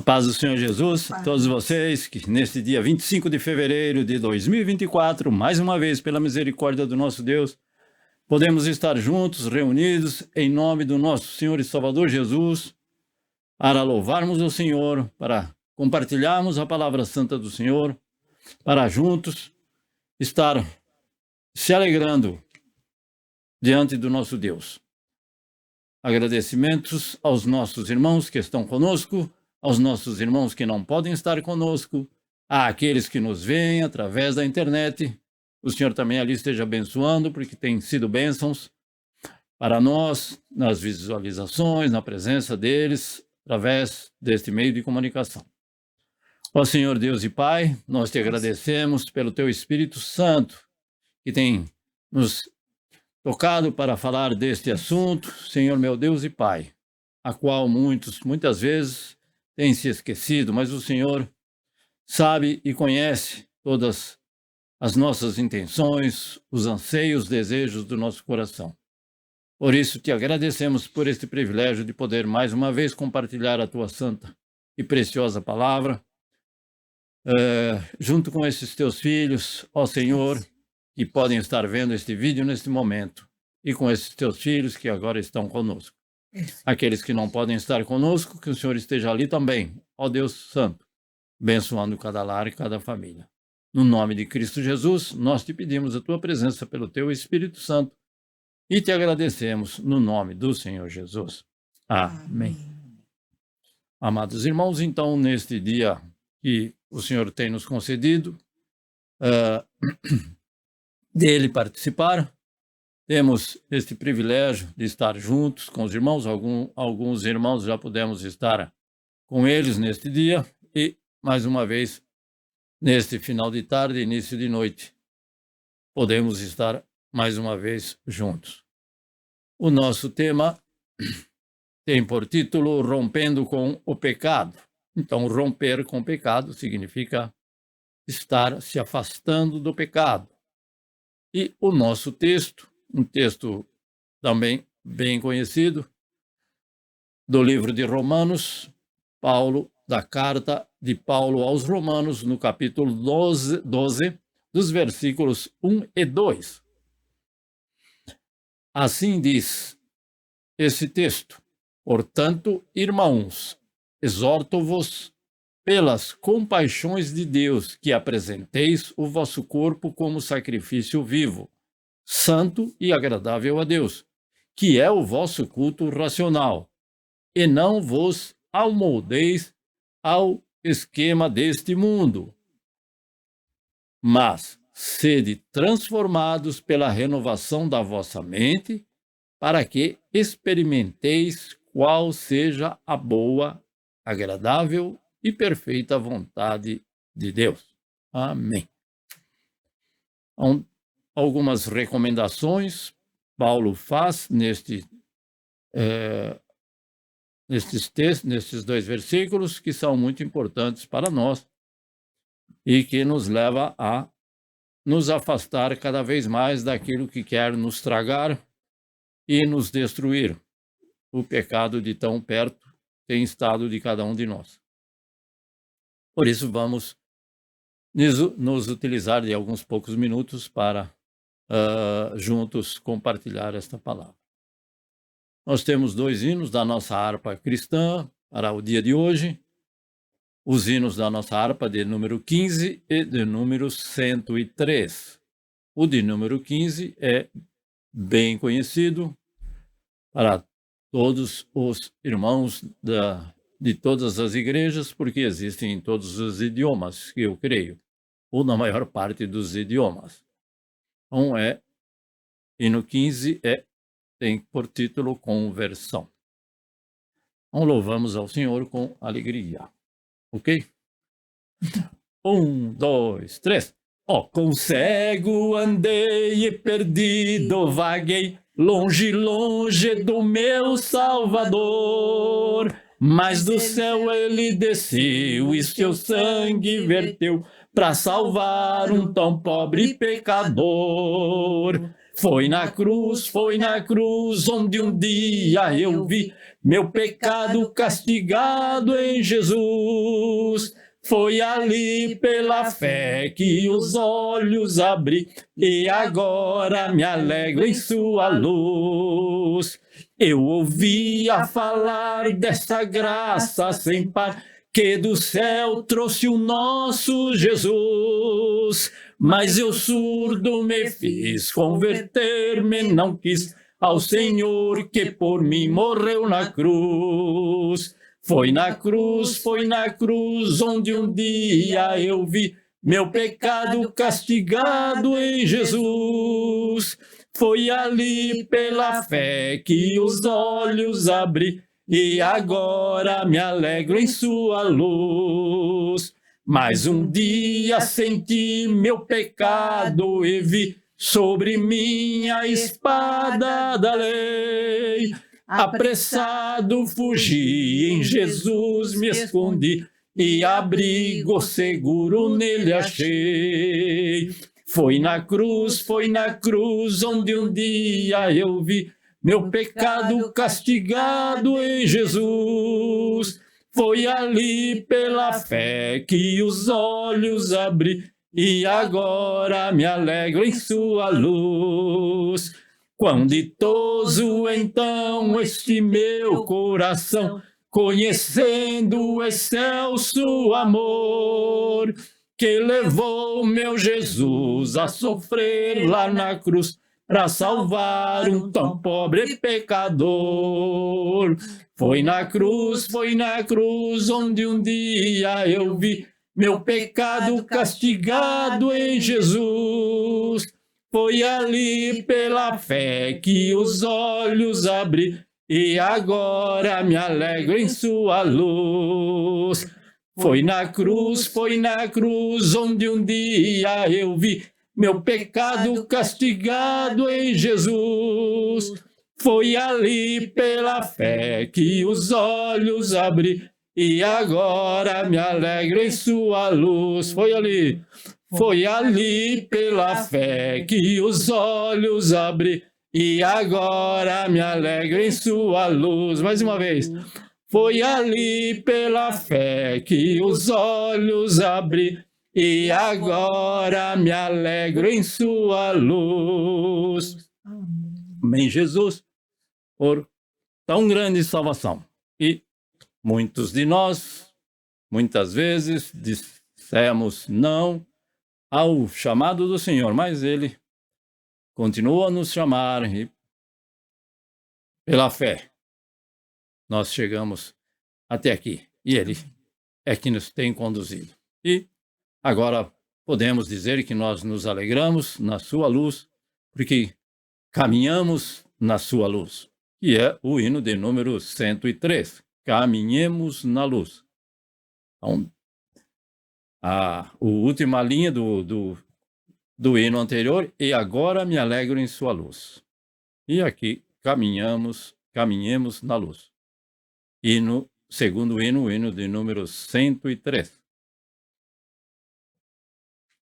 A paz do Senhor Jesus, a todos vocês que neste dia 25 de fevereiro de 2024, mais uma vez, pela misericórdia do nosso Deus, podemos estar juntos, reunidos, em nome do nosso Senhor e Salvador Jesus, para louvarmos o Senhor, para compartilharmos a palavra santa do Senhor, para juntos estar se alegrando diante do nosso Deus. Agradecimentos aos nossos irmãos que estão conosco, aos nossos irmãos que não podem estar conosco, àqueles que nos veem através da internet. O Senhor também ali esteja abençoando, porque tem sido bênçãos para nós, nas visualizações, na presença deles, através deste meio de comunicação. Ó Senhor Deus e Pai, nós te agradecemos pelo Teu Espírito Santo, que tem nos tocado para falar deste assunto, Senhor meu Deus e Pai, a qual muitas vezes têm se esquecido, mas o Senhor sabe e conhece todas as nossas intenções, os anseios, os desejos do nosso coração. Por isso te agradecemos por este privilégio de poder mais uma vez compartilhar a tua santa e preciosa palavra, junto com esses teus filhos, ó Senhor, que podem estar vendo este vídeo neste momento, e com esses teus filhos que agora estão conosco. Aqueles que não podem estar conosco, que o Senhor esteja ali também, ó Deus Santo, abençoando cada lar e cada família. No nome de Cristo Jesus, nós te pedimos a tua presença pelo teu Espírito Santo e te agradecemos no nome do Senhor Jesus. Amém. Amados irmãos, então, neste dia que o Senhor tem nos concedido, dele participar, temos este privilégio de estar juntos com os irmãos. Alguns irmãos já pudemos estar com eles neste dia e, mais uma vez, neste final de tarde, início de noite, podemos estar mais uma vez juntos. O nosso tema tem por título Rompendo com o Pecado. Então, romper com o pecado significa estar se afastando do pecado. E o nosso texto, um texto também bem conhecido, do livro de Romanos, da carta de Paulo aos Romanos, no capítulo 12, dos versículos 1 e 2. Assim diz esse texto: portanto, irmãos, exorto-vos pelas compaixões de Deus, que apresenteis o vosso corpo como sacrifício vivo, santo e agradável a Deus, que é o vosso culto racional, e não vos amoldeis ao esquema deste mundo, mas sede transformados pela renovação da vossa mente, para que experimenteis qual seja a boa, agradável e perfeita vontade de Deus. Amém. Então, algumas recomendações Paulo faz nestes dois versículos, que são muito importantes para nós e que nos leva a nos afastar cada vez mais daquilo que quer nos tragar e nos destruir. O pecado de tão perto tem estado de cada um de nós. Por isso, vamos nos utilizar de alguns poucos minutos para juntos compartilhar esta palavra. Nós temos 2 hinos da nossa harpa cristã para o dia de hoje. Os hinos da nossa harpa de número 15 e de número 103. O de número 15 é bem conhecido para todos os irmãos de todas as igrejas, porque existem em todos os idiomas, que eu creio, ou na maior parte dos idiomas. Então hino 15 tem por título Conversão. Então louvamos ao Senhor com alegria. Ok? 1, 2, 3. Quão cego andei e perdido vaguei, longe, longe do meu Salvador. Mas do céu ele desceu e seu sangue verteu para salvar um tão pobre pecador. Foi na cruz, onde um dia eu vi meu pecado castigado em Jesus. Foi ali pela fé que os olhos abri e agora me alegro em sua luz. Eu ouvia falar desta graça sem par que do céu trouxe o nosso Jesus. Mas eu surdo me fiz, converter-me não quis ao Senhor que por mim morreu na cruz. Foi na cruz, onde um dia eu vi meu pecado castigado em Jesus. Foi ali pela fé que os olhos abri e agora me alegro em sua luz. Mas um dia senti meu pecado e vi sobre mim a espada da lei. Apressado fugi, em Jesus me escondi e abrigo seguro nele achei. Foi na cruz, onde um dia eu vi meu pecado castigado em Jesus. Foi ali pela fé que os olhos abri e agora me alegro em sua luz. Quão ditoso então este meu coração, conhecendo o excelso amor, que levou meu Jesus a sofrer lá na cruz, para salvar um tão pobre pecador. Foi na cruz, onde um dia eu vi meu pecado castigado em Jesus. Foi ali pela fé que os olhos abri e agora me alegro em sua luz. Foi na cruz, onde um dia eu vi meu pecado castigado em Jesus. Foi ali pela fé que os olhos abri e agora me alegro em sua luz. Foi ali pela fé que os olhos abri e agora me alegro em sua luz. Mais uma vez. Foi ali pela fé que os olhos abri e agora me alegro em sua luz. Amém, Jesus, por tão grande salvação. E muitos de nós, muitas vezes, dissemos não ao chamado do Senhor, mas Ele continua a nos chamar e pela fé nós chegamos até aqui. E Ele é que nos tem conduzido. E agora podemos dizer que nós nos alegramos na sua luz, porque caminhamos na sua luz, que é o hino de número 103. Caminhemos na luz. Então, a última linha do hino anterior, e agora me alegro em sua luz. E aqui, caminhemos na luz. Hino, segundo hino, o hino de número 103.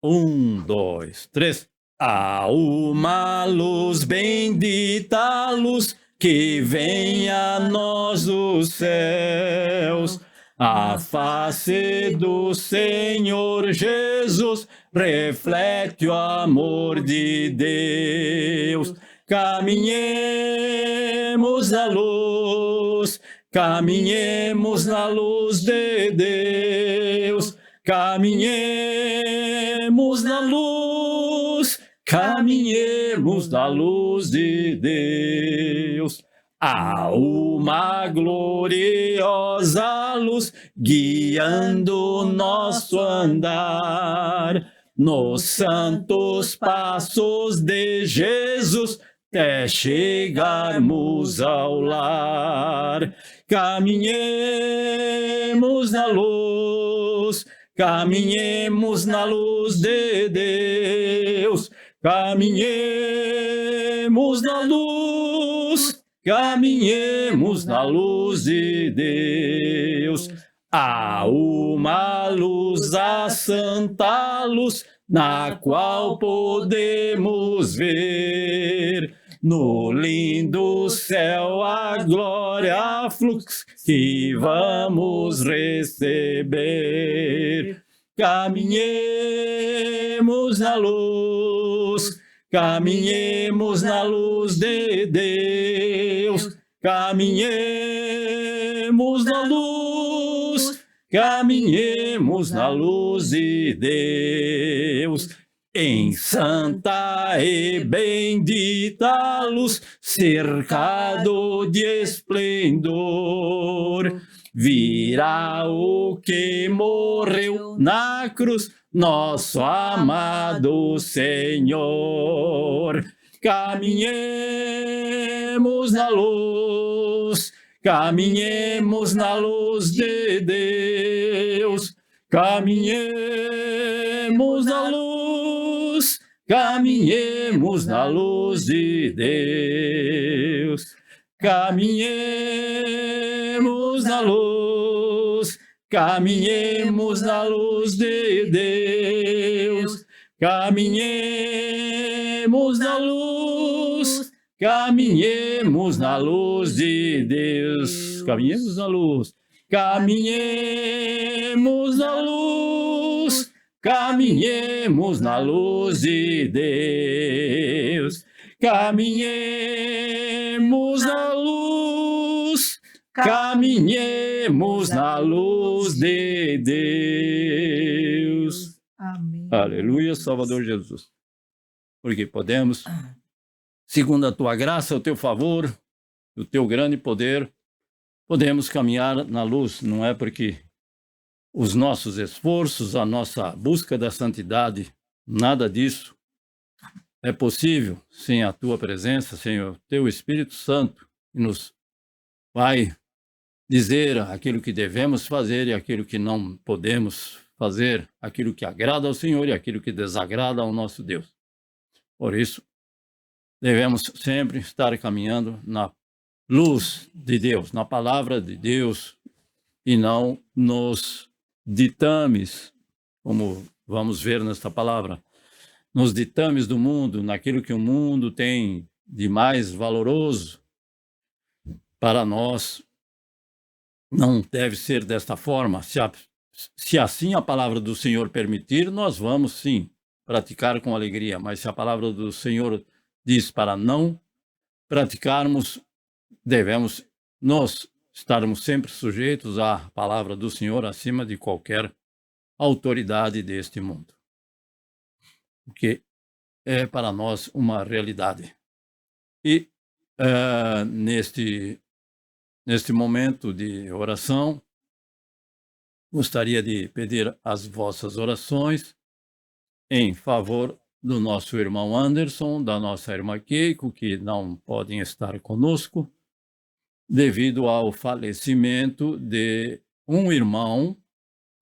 1, 2, 3. Há uma luz, bendita luz, que vem a nós dos céus. A face do Senhor Jesus reflete o amor de Deus. Caminhemos na luz, caminhemos na luz de Deus. Caminhemos na luz, caminhemos na luz de Deus. Há uma gloriosa luz guiando nosso andar, nos santos passos de Jesus, até chegarmos ao lar. Caminhemos na luz, caminhemos na luz de Deus. Caminhemos na luz, caminhemos na luz de Deus. Há uma luz, a santa luz, na qual podemos ver no lindo céu a glória fluxo que vamos receber. Caminhemos na luz, caminhemos na luz de Deus, caminhemos na luz, caminhemos na luz de Deus. Em santa e bendita luz, cercado de esplendor, virá o que morreu na cruz, nosso amado Senhor. Caminhemos na luz, caminhemos na luz de Deus, caminhemos na luz, caminhemos na luz de Deus, caminhemos na luz, caminhemos na luz de Deus, caminhemos na luz, caminhemos na luz de Deus, caminhemos na luz, caminhemos na luz, caminhemos na luz de Deus, caminhemos na luz, caminhemos na luz de Deus. Amém. Aleluia, Salvador Jesus. Porque podemos, segundo a tua graça, o teu favor, o teu grande poder, podemos caminhar na luz. Não é porque os nossos esforços, a nossa busca da santidade, nada disso é possível sem a tua presença, sem o teu Espírito Santo, que nos vai dizer aquilo que devemos fazer e aquilo que não podemos fazer, aquilo que agrada ao Senhor e aquilo que desagrada ao nosso Deus. Por isso, devemos sempre estar caminhando na luz de Deus, na palavra de Deus, e não nos ditames, como vamos ver nesta palavra, nos ditames do mundo, naquilo que o mundo tem de mais valoroso. Para nós, não deve ser desta forma. Se assim a palavra do Senhor permitir, nós vamos sim praticar com alegria, mas se a palavra do Senhor diz para não praticarmos, devemos nós estarmos sempre sujeitos à palavra do Senhor acima de qualquer autoridade deste mundo, porque é para nós uma realidade. E neste momento de oração, gostaria de pedir as vossas orações em favor do nosso irmão Anderson, da nossa irmã Keiko, que não podem estar conosco, devido ao falecimento de um irmão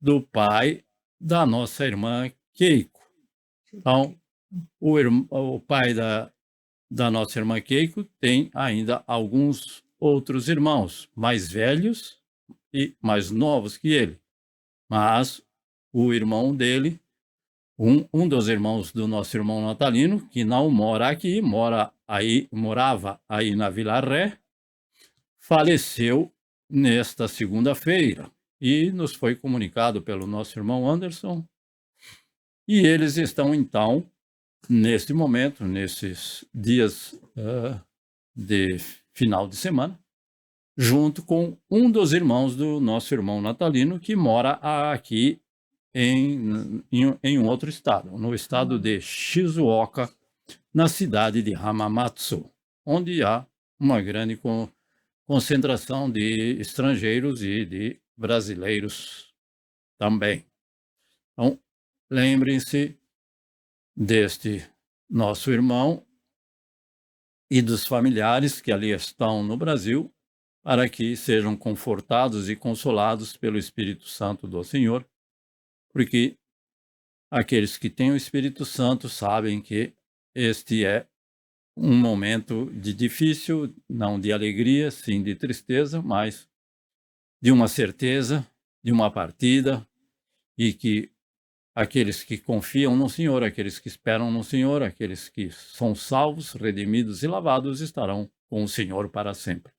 do pai da nossa irmã Keiko. Então, o pai da nossa irmã Keiko tem ainda alguns outros irmãos, mais velhos e mais novos que ele. Mas o irmão dele, um dos irmãos do nosso irmão Natalino, que não mora aqui, morava aí na Vila Ré, faleceu nesta segunda-feira e nos foi comunicado pelo nosso irmão Anderson. E eles estão, então, neste momento, nesses dias de final de semana, junto com um dos irmãos do nosso irmão Natalino, que mora aqui em um outro estado, no estado de Shizuoka, na cidade de Hamamatsu, onde há uma grande concentração de estrangeiros e de brasileiros também. Então, lembrem-se deste nosso irmão e dos familiares que ali estão no Brasil, para que sejam confortados e consolados pelo Espírito Santo do Senhor, porque aqueles que têm o Espírito Santo sabem que este é um momento de difícil, não de alegria, sim de tristeza, mas de uma certeza, de uma partida, e que aqueles que confiam no Senhor, aqueles que esperam no Senhor, aqueles que são salvos, redimidos e lavados estarão com o Senhor para sempre.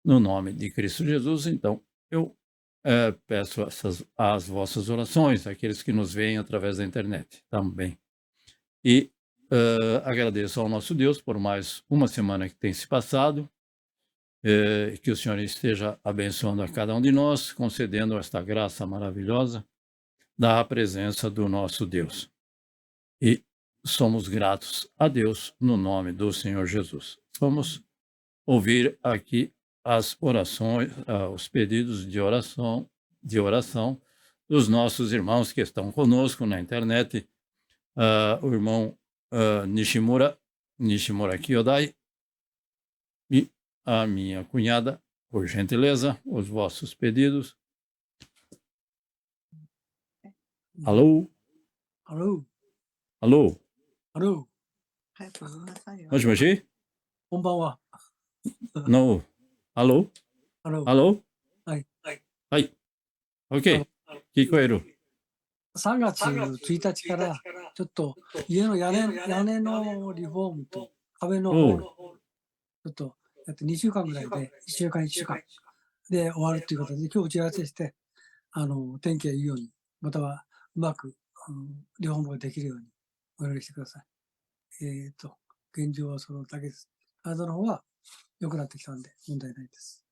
No nome de Cristo Jesus, então, eu peço as vossas orações, aqueles que nos veem através da internet também. E agradeço ao nosso Deus por mais uma semana que tem se passado, que o Senhor esteja abençoando a cada um de nós, concedendo esta graça maravilhosa da presença do nosso Deus. E somos gratos a Deus no nome do Senhor Jesus. Vamos ouvir aqui as orações, os pedidos de oração dos nossos irmãos que estão conosco na internet. O irmão Nishimura Kyodai e a minha cunhada, por gentileza, os vossos pedidos. Alô? Alô? Alô? Alô? Moshi? こんばんは。 No. Alô? あの、 Alô? はい。はい。OK。聞こえる。 3月1日からちょっと家の屋根のリフォームと壁のおうちょっとやって2週間ぐらいで1週間で終わるということで、今日打ち合わせして天気がいいように、またはうまくリフォームができるようにお願いしてください。現状はそのだけです。体の方は良くなってきたんで問題ないです。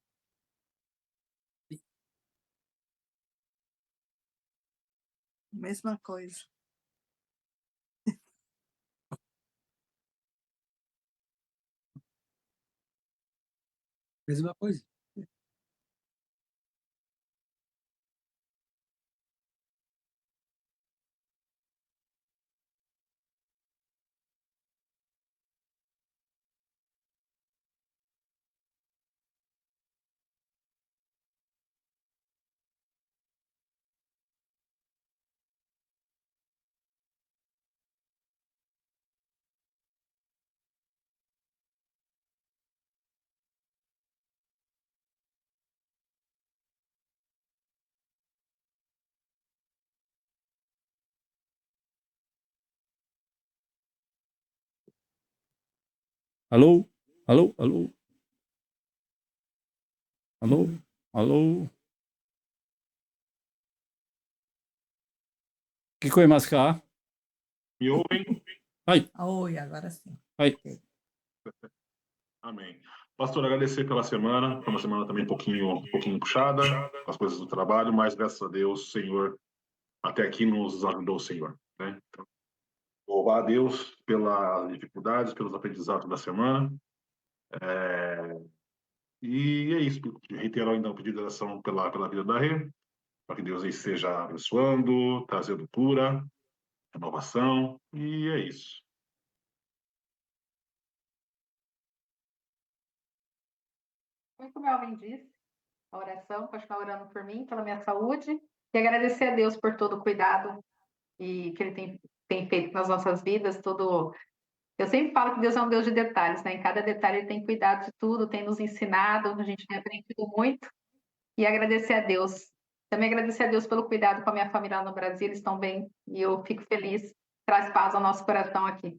Mesma coisa. Mesma coisa. Alô? Alô? Alô? Alô? Alô? Kikoemasu ka? Me ouvem? Oi, agora sim. Amém. Pastor, agradecer pela semana. Foi uma semana também um pouquinho puxada, com as coisas do trabalho, mas graças a Deus, o Senhor, até aqui nos ajudou o Senhor. Né? Então, louvar a Deus pelas dificuldades, pelos aprendizados da semana. E é isso. Reiterar ainda o pedido de oração pela vida da Rê, para que Deus esteja abençoando, trazendo cura, renovação, e é isso. Como o Melvin disse, a oração, continuar orando por mim, pela minha saúde, e agradecer a Deus por todo o cuidado e que Ele tem feito nas nossas vidas, tudo. Eu sempre falo que Deus é um Deus de detalhes, né? Em cada detalhe Ele tem cuidado de tudo, tem nos ensinado, a gente tem aprendido muito, e agradecer a Deus. Também agradecer a Deus pelo cuidado com a minha família lá no Brasil, eles estão bem, e eu fico feliz, traz paz ao nosso coração aqui.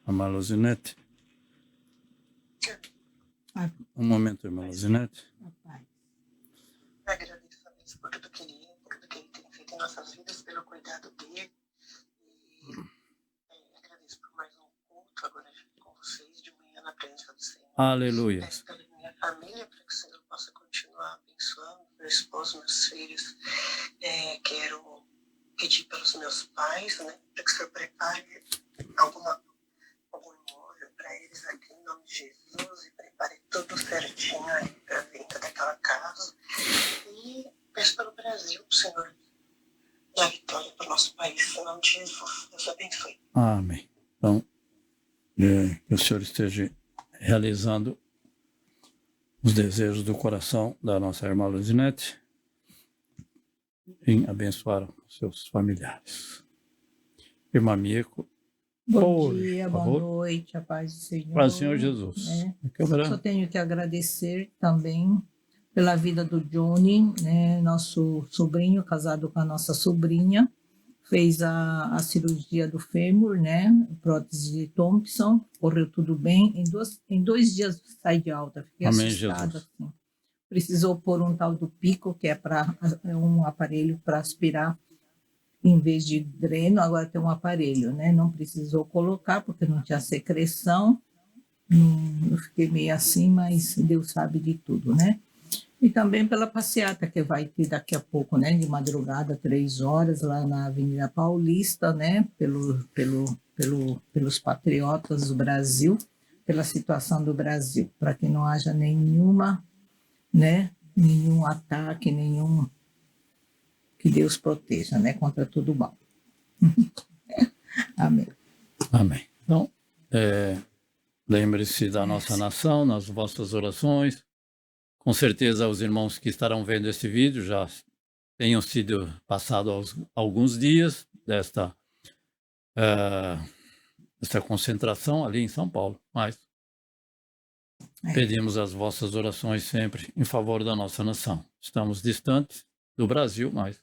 A Luzinete. Um momento, irmã Luzinete. Agradeço a Deus por tudo que Ele é, por tudo que Ele tem feito em nossas vidas, pelo cuidado dele. E agradeço por mais um culto agora com vocês de manhã na presença do Senhor. Aleluia. Peço pela minha família para que o Senhor possa continuar abençoando meu esposo, meus filhos. Quero pedir pelos meus pais, né, para que o Senhor prepare algum imóvel para eles aqui em nome de Jesus e prepare tudo certinho aí para a venda daquela casa. E peço pelo Brasil, o Senhor, dar vitória para o nosso país, em nome de Jesus. Deus abençoe. Amém. Então, que o Senhor esteja realizando os desejos do coração da nossa irmã Luzinete em abençoar os seus familiares. Irmã Mieko, Bom Por dia, boa favor. noite, a paz do Senhor. Paz do Senhor Jesus. né? A câmera. Só tenho que agradecer também pela vida do Johnny, né? Nosso sobrinho, casado com a nossa sobrinha, fez a cirurgia do fêmur, né? Prótese de Thompson, correu tudo bem. Em 2 dias sai de alta, fiquei Amém, assustada. Jesus. Assim. Precisou pôr um tal do pico, que é um aparelho para aspirar em vez de dreno, agora tem um aparelho, né? Não precisou colocar, porque não tinha secreção. Eu fiquei meio assim, mas Deus sabe de tudo, né? E também pela passeata que vai ter daqui a pouco, né? De madrugada, 3 horas, lá na Avenida Paulista, né? Pelos patriotas do Brasil, pela situação do Brasil, para que não haja nenhuma, né? Nenhum ataque, que Deus proteja, né? Contra tudo mal. Amém. Amém. Então, lembre-se da nossa nação, nas vossas orações. Com certeza os irmãos que estarão vendo esse vídeo já tenham sido passados alguns dias desta concentração ali em São Paulo, mas pedimos as vossas orações sempre em favor da nossa nação. Estamos distantes do Brasil, mas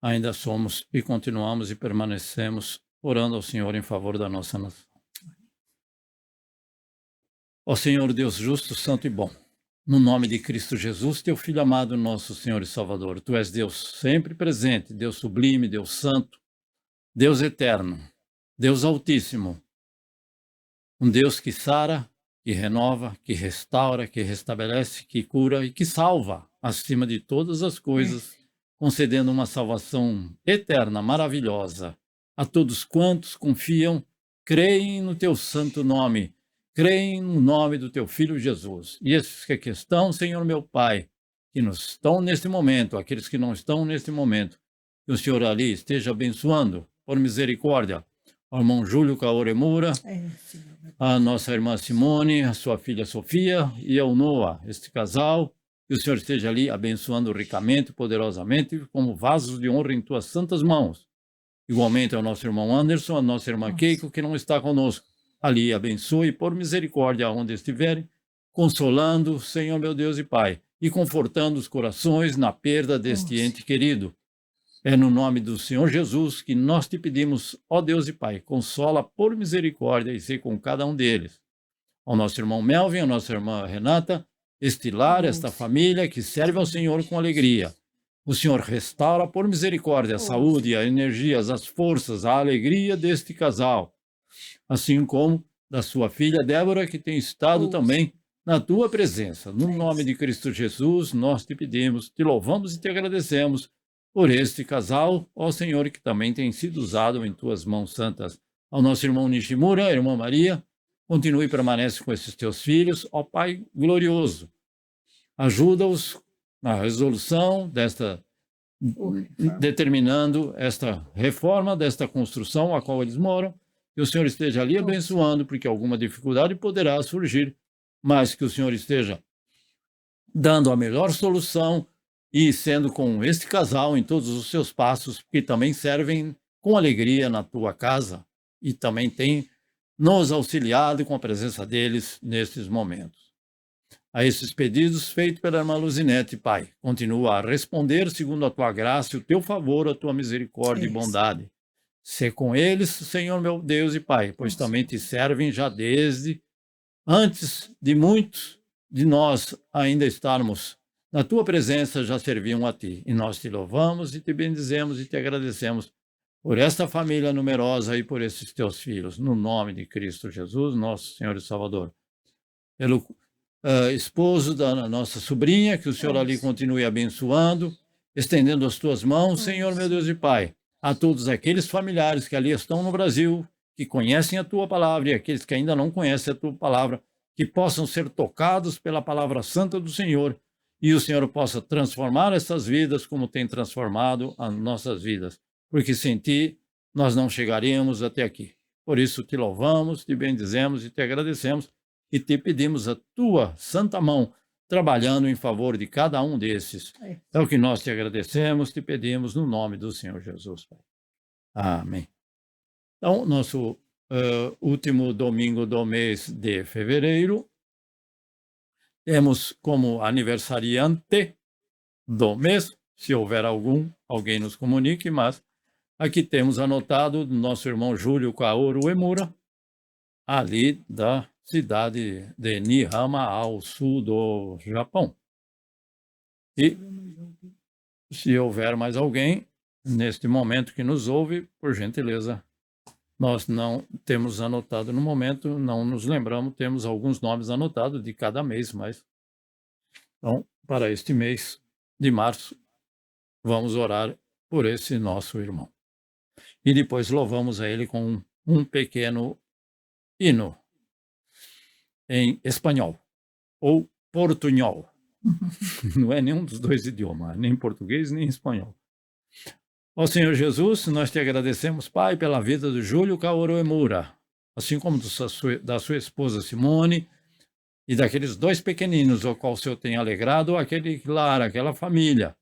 ainda somos e continuamos e permanecemos orando ao Senhor em favor da nossa nação. Ó Senhor Deus justo, santo e bom, no nome de Cristo Jesus, teu Filho amado, nosso Senhor e Salvador, tu és Deus sempre presente, Deus sublime, Deus santo, Deus eterno, Deus altíssimo, um Deus que sara, que renova, que restaura, que restabelece, que cura e que salva acima de todas as coisas, concedendo uma salvação eterna, maravilhosa a todos quantos confiam, creem no teu santo nome, creem no nome do teu Filho Jesus. E esses que aqui estão, Senhor meu Pai, que não estão neste momento, aqueles que não estão neste momento, que o Senhor ali esteja abençoando, por misericórdia, o irmão Júlio Kaoremura, a nossa irmã Simone, a sua filha Sofia e ao Noah, este casal, que o Senhor esteja ali abençoando ricamente, poderosamente, como vasos de honra em tuas santas mãos. Igualmente ao nosso irmão Anderson, a nossa irmã Keiko, que não está conosco. Ali abençoe por misericórdia onde estiverem, consolando, Senhor meu Deus e Pai, e confortando os corações na perda deste ente querido. É no nome do Senhor Jesus que nós te pedimos, ó Deus e Pai, consola por misericórdia e sei com cada um deles. Ao nosso irmão Melvin, a nossa irmã Renata, este lar, esta família que serve ao Senhor com alegria. O Senhor restaura por misericórdia a saúde, a energia, as forças, a alegria deste casal, assim como da sua filha Débora, que tem estado também na tua presença. No nome de Cristo Jesus, nós te pedimos, te louvamos e te agradecemos por este casal, ó Senhor, que também tem sido usado em tuas mãos santas. Ao nosso irmão Nishimura, a irmã Maria, continue e permanece com esses teus filhos, ó Pai glorioso. Ajuda-os na resolução determinando esta reforma, desta construção a qual eles moram, que o Senhor esteja ali abençoando, porque alguma dificuldade poderá surgir, mas que o Senhor esteja dando a melhor solução e sendo com este casal em todos os seus passos, que também servem com alegria na tua casa e também tem nos auxiliado com a presença deles nesses momentos. A esses pedidos feitos pela irmã Luzinete, Pai, continua a responder segundo a tua graça, o teu favor, a tua misericórdia e bondade. Sê com eles, Senhor meu Deus e Pai, pois também te servem já desde antes de muitos de nós ainda estarmos na tua presença, já serviam a ti. E nós te louvamos e te bendizemos e te agradecemos por esta família numerosa e por esses teus filhos, no nome de Cristo Jesus, nosso Senhor e Salvador. Pelo esposo da nossa sobrinha, que o Senhor ali continue abençoando, estendendo as tuas mãos, Senhor meu Deus e Pai, a todos aqueles familiares que ali estão no Brasil, que conhecem a tua palavra e aqueles que ainda não conhecem a tua palavra, que possam ser tocados pela palavra santa do Senhor e o Senhor possa transformar essas vidas como tem transformado as nossas vidas, porque sem ti nós não chegaríamos até aqui. Por isso te louvamos, te bendizemos e te agradecemos e te pedimos a tua santa mão trabalhando em favor de cada um desses. É o que nós te agradecemos, te pedimos no nome do Senhor Jesus, Pai. Amém. Então, nosso último domingo do mês de fevereiro. Temos como aniversariante do mês, se houver alguém nos comunique, mas aqui temos anotado nosso irmão Júlio Kaoru Emura, ali da cidade de Nihama, ao sul do Japão. E se houver mais alguém, neste momento que nos ouve, por gentileza, nós não temos anotado no momento, não nos lembramos, temos alguns nomes anotados de cada mês, mas então, para este mês de março, vamos orar por esse nosso irmão. E depois louvamos a ele com um pequeno hino em espanhol ou portunhol. Não é nenhum dos dois idiomas, nem português nem espanhol. Ó Senhor Jesus, nós te agradecemos, Pai, pela vida do Júlio Kaoru Emura, assim como da sua esposa Simone e daqueles 2 pequeninos, ao qual o Senhor tem alegrado aquele lar, aquela família.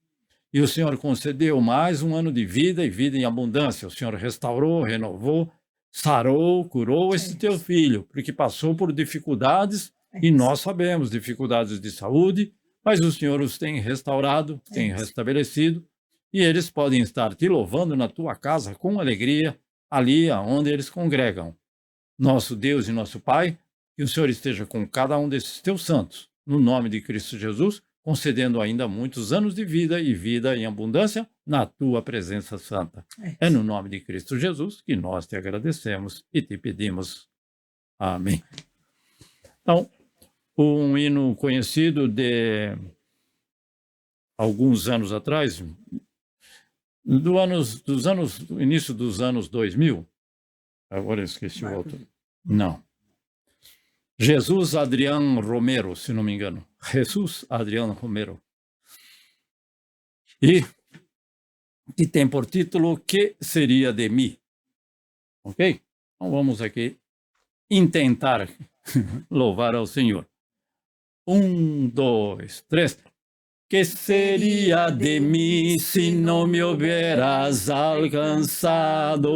E o Senhor concedeu mais um ano de vida e vida em abundância. O Senhor restaurou, renovou, sarou, curou esse teu filho, porque passou por dificuldades, e nós sabemos, dificuldades de saúde, mas o Senhor os tem restaurado, tem restabelecido, e eles podem estar te louvando na tua casa com alegria, ali aonde eles congregam. Nosso Deus e nosso Pai, que o Senhor esteja com cada um desses teus santos, no nome de Cristo Jesus, concedendo ainda muitos anos de vida e vida em abundância na tua presença santa. É no nome de Cristo Jesus que nós te agradecemos e te pedimos. Amém. Então, um hino conhecido de alguns anos atrás, do início dos anos 2000, agora eu esqueci o autor. Não. Jesus Adrián Romero, se não me engano. Jesus Adrián Romero. E que tem por título Que Seria de Mim? Ok? Então vamos aqui intentar louvar ao Senhor. 1, 2, 3. ¿Qué sería de mí si no me hubieras alcanzado?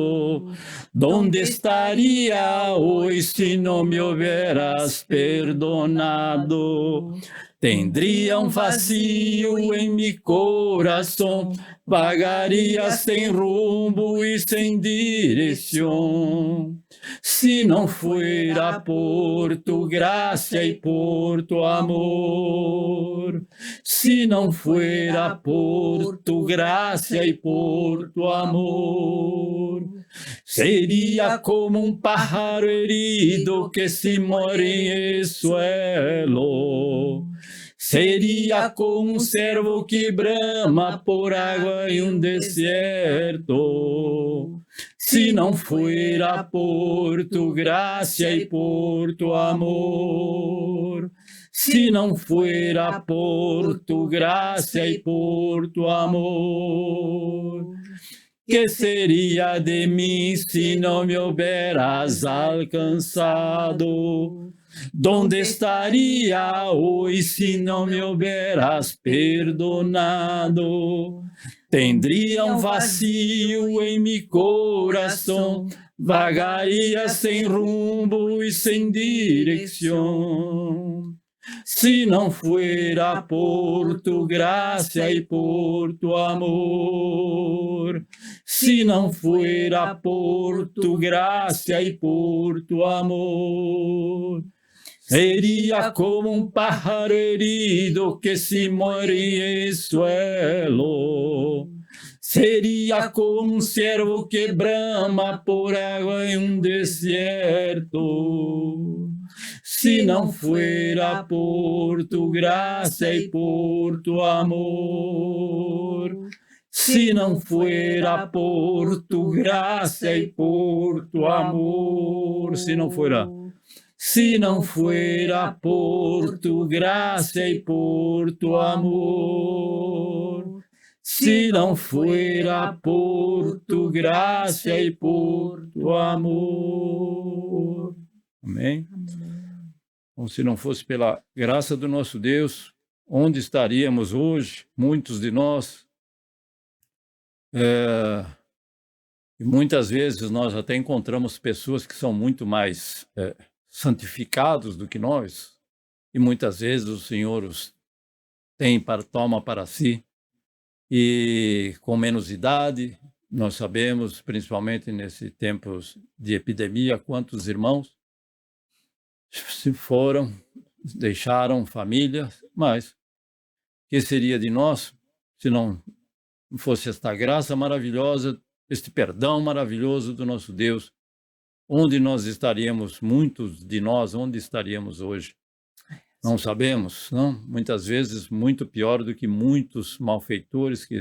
¿Dónde estaría hoy si no me hubieras perdonado? Tendría un vacío en mi corazón, vagaría sin rumbo y sin dirección. Si no fuera por tu gracia y por tu amor, si no fuera por tu gracia y por tu amor, sería como un pájaro herido que se muere en el suelo. Sería como un cervo que brama por agua en un desierto. Si no fuera por tu gracia y por tu amor, si no fuera por tu gracia y por tu amor, ¿qué sería de mí si no me hubieras alcanzado? ¿Dónde estaría hoy si no me hubieras perdonado? Tendría un vacío en mi corazón, vagaría sin rumbo y sin dirección. Si no fuera por tu gracia y por tu amor, si no fuera por tu gracia y por tu amor, sería como un pájaro herido que se muere en el suelo. Sería como un ciervo que brama por agua en un desierto. Si no fuera por tu gracia y por tu amor, si no fuera por tu gracia y por tu amor, si no fuera por tu gracia y por tu amor, si no fuera por tu gracia y por tu amor. Amém? Então, se não fosse pela graça do nosso Deus, onde estaríamos hoje? Muitos de nós E muitas vezes nós até encontramos pessoas que são muito mais santificados do que nós, e muitas vezes o Senhor os toma para si, e com menos idade, nós sabemos, principalmente nesse tempos de epidemia, quantos irmãos se foram, deixaram família, mas que seria de nós se não fosse esta graça maravilhosa, este perdão maravilhoso do nosso Deus? Onde nós estaríamos, muitos de nós, onde estaríamos hoje? Não sabemos, não? Muitas vezes muito pior do que muitos malfeitores que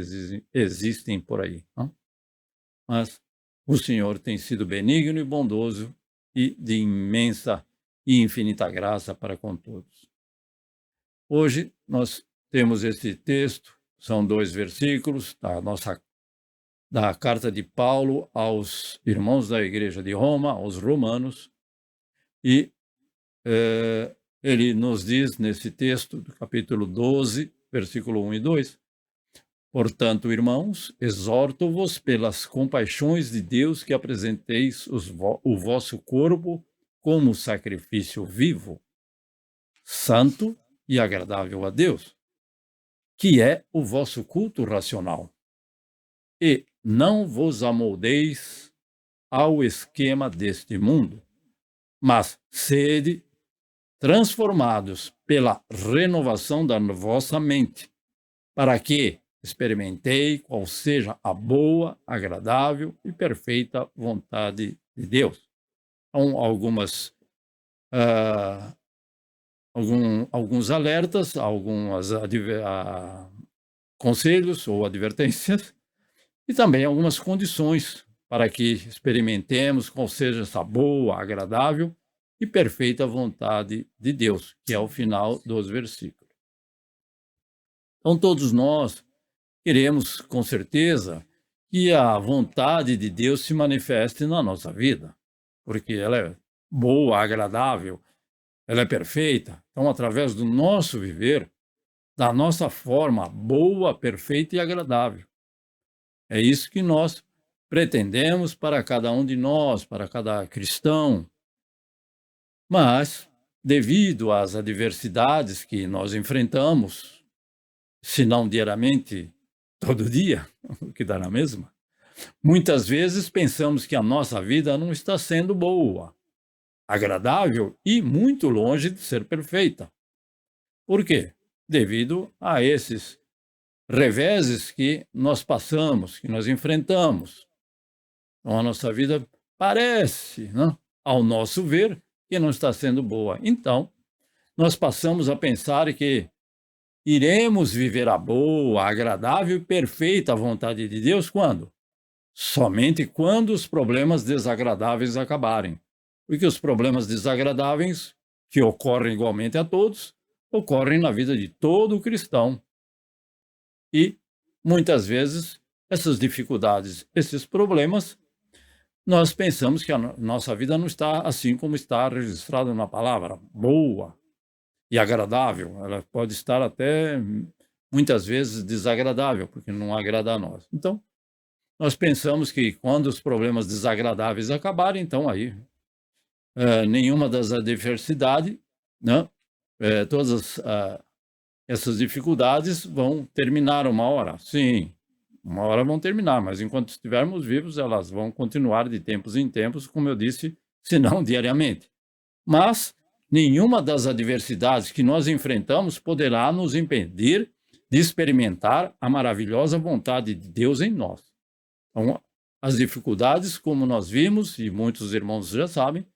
existem por aí, não? Mas o Senhor tem sido benigno e bondoso e de imensa e infinita graça para com todos. Hoje nós temos esse texto, são 2 versículos da carta de Paulo aos irmãos da igreja de Roma, aos romanos, e ele nos diz nesse texto, do capítulo 12, versículo 1 e 2, portanto, irmãos, exorto-vos pelas compaixões de Deus que apresenteis o vosso corpo como sacrifício vivo, santo e agradável a Deus, que é o vosso culto racional. E não vos amoldeis ao esquema deste mundo, mas sede transformados pela renovação da vossa mente, para que experimentei qual seja a boa, agradável e perfeita vontade de Deus. Então, alguns alertas, alguns conselhos ou advertências, e também algumas condições para que experimentemos qual seja essa boa, agradável e perfeita vontade de Deus, que é o final dos versículos. Então, todos nós queremos, com certeza, que a vontade de Deus se manifeste na nossa vida, porque ela é boa, agradável, ela é perfeita. Então, através do nosso viver, da nossa forma boa, perfeita e agradável. É isso que nós pretendemos para cada um de nós, para cada cristão. Mas, devido às adversidades que nós enfrentamos, se não diariamente, todo dia, o que dá na mesma, muitas vezes pensamos que a nossa vida não está sendo boa, agradável e muito longe de ser perfeita. Por quê? Devido a esses reveses que nós passamos, que nós enfrentamos. Então, a nossa vida parece, né, ao nosso ver, que não está sendo boa. Então, nós passamos a pensar que iremos viver a boa, agradável e perfeita vontade de Deus quando? Somente quando os problemas desagradáveis acabarem. Porque os problemas desagradáveis, que ocorrem igualmente a todos, ocorrem na vida de todo cristão. E, muitas vezes, essas dificuldades, esses problemas, nós pensamos que a nossa vida não está assim como está registrado na palavra, boa e agradável. Ela pode estar até, muitas vezes, desagradável, porque não agrada a nós. Então, nós pensamos que quando os problemas desagradáveis acabarem, então aí, nenhuma das adversidades, né, todas essas dificuldades vão terminar uma hora. Sim, uma hora vão terminar, mas enquanto estivermos vivos, elas vão continuar de tempos em tempos, como eu disse, se não diariamente. Mas nenhuma das adversidades que nós enfrentamos poderá nos impedir de experimentar a maravilhosa vontade de Deus em nós. Então, as dificuldades, como nós vimos, e muitos irmãos já sabem,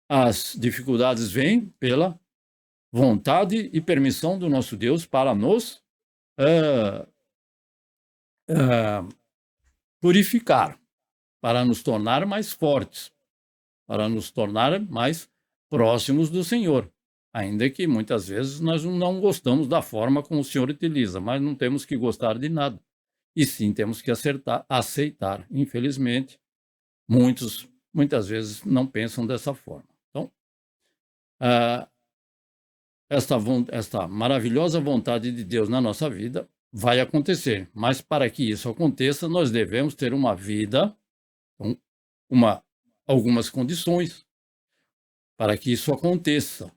as dificuldades vêm pela vontade e permissão do nosso Deus para nos purificar, para nos tornar mais fortes, para nos tornar mais próximos do Senhor. Ainda que muitas vezes nós não gostamos da forma como o Senhor utiliza, mas não temos que gostar de nada. E sim, temos que aceitar. Infelizmente, muitas vezes não pensam dessa forma. Então, esta maravilhosa vontade de Deus na nossa vida vai acontecer. Mas para que isso aconteça, nós devemos ter uma vida Então, algumas condições para que isso aconteça.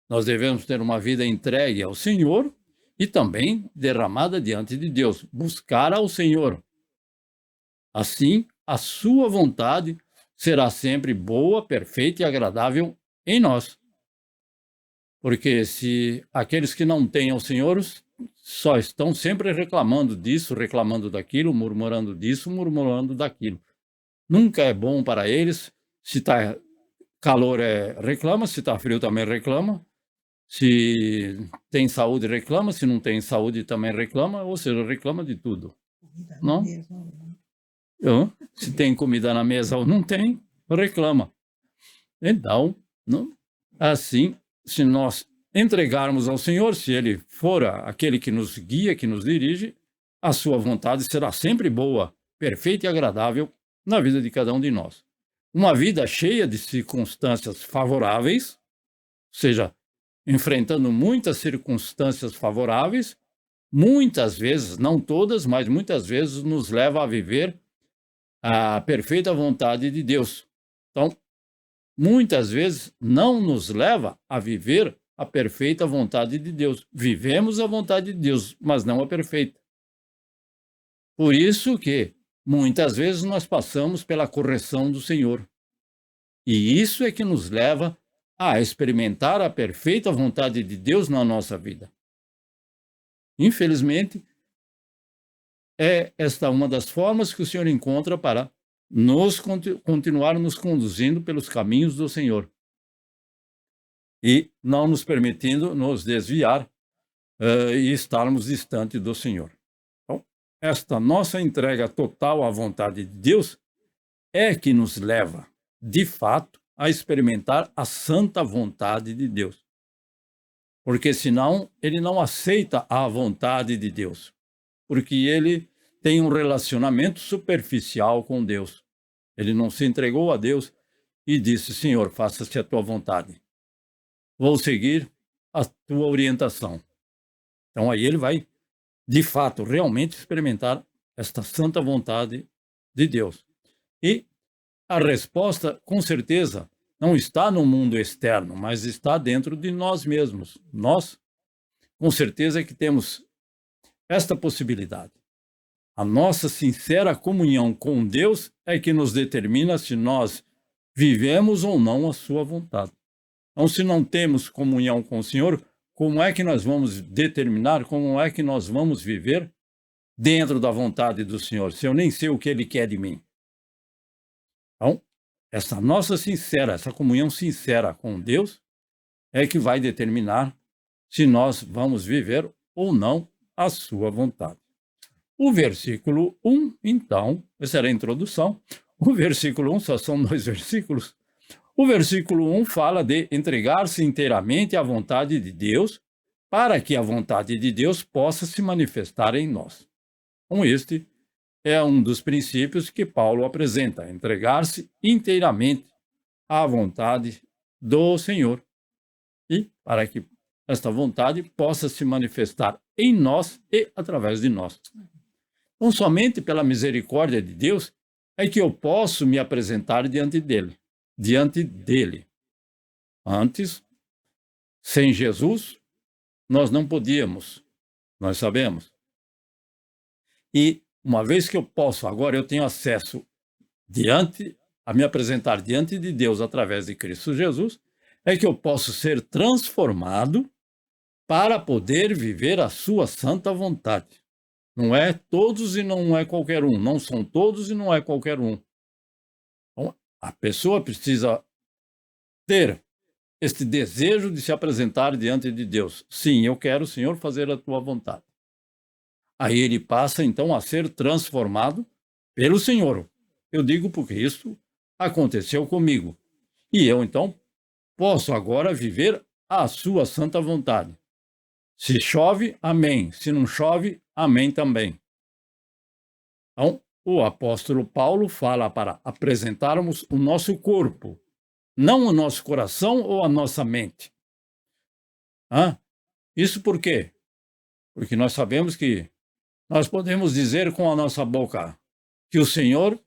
Nós devemos ter uma vida entregue ao Senhor e também derramada diante de Deus, buscar ao Senhor. Assim, a sua vontade será sempre boa, perfeita e agradável em nós. Porque se aqueles que não têm ao Senhor só estão sempre reclamando disso, reclamando daquilo, murmurando disso, murmurando daquilo. Nunca é bom para eles. Se está calor, reclama. Se está frio, também reclama. Se tem saúde, reclama. Se não tem saúde, também reclama. Ou seja, reclama de tudo. Não? Se tem comida na mesa ou não tem, reclama. Então, não? Assim, se nós entregarmos ao Senhor, se Ele for aquele que nos guia, que nos dirige, a sua vontade será sempre boa, perfeita e agradável na vida de cada um de nós. Uma vida cheia de circunstâncias favoráveis, ou seja, enfrentando muitas circunstâncias favoráveis, muitas vezes, não todas, mas muitas vezes nos leva a viver a perfeita vontade de Deus. Então, muitas vezes não nos leva a viver a perfeita vontade de Deus. Vivemos a vontade de Deus, mas não a perfeita. Por isso que muitas vezes nós passamos pela correção do Senhor. E isso é que nos leva a experimentar a perfeita vontade de Deus na nossa vida. Infelizmente, é esta uma das formas que o Senhor encontra para continuar nos conduzindo pelos caminhos do Senhor e não nos permitindo nos desviar e estarmos distante do Senhor. Então, esta nossa entrega total à vontade de Deus é que nos leva, de fato, a experimentar a santa vontade de Deus. Porque senão ele não aceita a vontade de Deus, porque ele tem um relacionamento superficial com Deus. Ele não se entregou a Deus e disse: Senhor, faça-se a tua vontade. Vou seguir a tua orientação. Então aí ele vai, de fato, realmente experimentar esta santa vontade de Deus. E a resposta, com certeza, não está no mundo externo, mas está dentro de nós mesmos. Nós, com certeza, que temos esta possibilidade. A nossa sincera comunhão com Deus é que nos determina se nós vivemos ou não a sua vontade. Então, se não temos comunhão com o Senhor, como é que nós vamos determinar, como é que nós vamos viver dentro da vontade do Senhor, se eu nem sei o que Ele quer de mim? Então, essa comunhão sincera com Deus é que vai determinar se nós vamos viver ou não a sua vontade. O versículo 1, então, essa era a introdução. O versículo 1, só são 2 versículos. O versículo 1 fala de entregar-se inteiramente à vontade de Deus, para que a vontade de Deus possa se manifestar em nós. Então, este é um dos princípios que Paulo apresenta, entregar-se inteiramente à vontade do Senhor. E para que esta vontade possa se manifestar em nós e através de nós. Então, somente pela misericórdia de Deus é que eu posso me apresentar diante dele. Antes, sem Jesus, nós não podíamos, nós sabemos. E uma vez que eu posso, agora eu tenho acesso a me apresentar diante de Deus através de Cristo Jesus, é que eu posso ser transformado para poder viver a sua santa vontade. Não é todos e não é qualquer um. Não são todos e não é qualquer um. Então, a pessoa precisa ter este desejo de se apresentar diante de Deus. Sim, eu quero, Senhor, fazer a tua vontade. Aí ele passa, então, a ser transformado pelo Senhor. Eu digo porque isso aconteceu comigo. E eu, então, posso agora viver a sua santa vontade. Se chove, amém. Se não chove, amém também. Então, o apóstolo Paulo fala para apresentarmos o nosso corpo, não o nosso coração ou a nossa mente. Isso por quê? Porque nós sabemos que nós podemos dizer com a nossa boca que o Senhor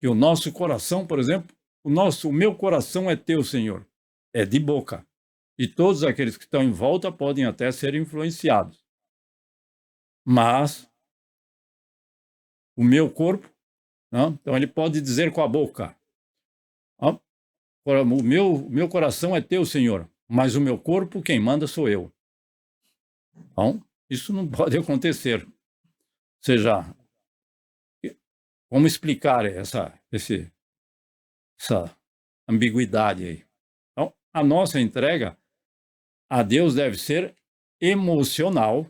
que o nosso coração, por exemplo, o meu coração é teu, Senhor, é de boca. E todos aqueles que estão em volta podem até ser influenciados. Mas o meu corpo, não? Então ele pode dizer com a boca, o meu coração é teu, Senhor, mas o meu corpo, quem manda sou eu. Então, isso não pode acontecer. Ou seja, como explicar essa ambiguidade aí? Então, a nossa entrega a Deus deve ser emocional,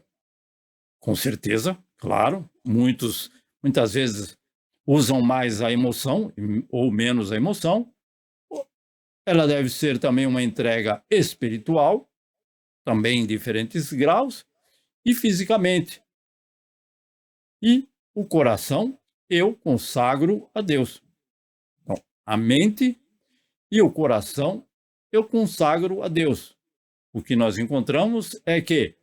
com certeza, claro. Muitas vezes usam mais a emoção ou menos a emoção. Ela deve ser também uma entrega espiritual, também em diferentes graus, e fisicamente. E o coração eu consagro a Deus. Então, a mente e o coração eu consagro a Deus. O que nós encontramos é que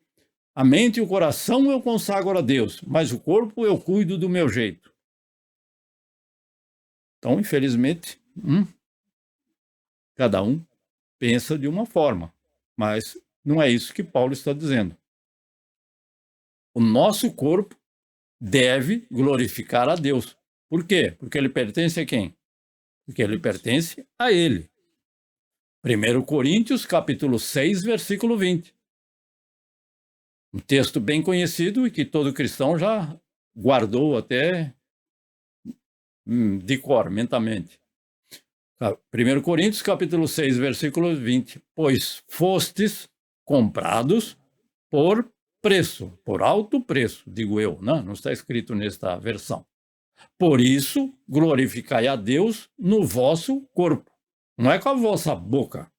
a mente e o coração eu consagro a Deus, mas o corpo eu cuido do meu jeito. Então, infelizmente, cada um pensa de uma forma, mas não é isso que Paulo está dizendo. O nosso corpo deve glorificar a Deus. Por quê? Porque ele pertence a quem? Porque ele pertence a ele. 1 Coríntios, capítulo 6, versículo 20. Um texto bem conhecido e que todo cristão já guardou até de cor, mentalmente. 1 Coríntios, capítulo 6, versículo 20. Pois fostes comprados por preço, por alto preço, digo eu, não está escrito nesta versão. Por isso, glorificai a Deus no vosso corpo. Não é com a vossa boca,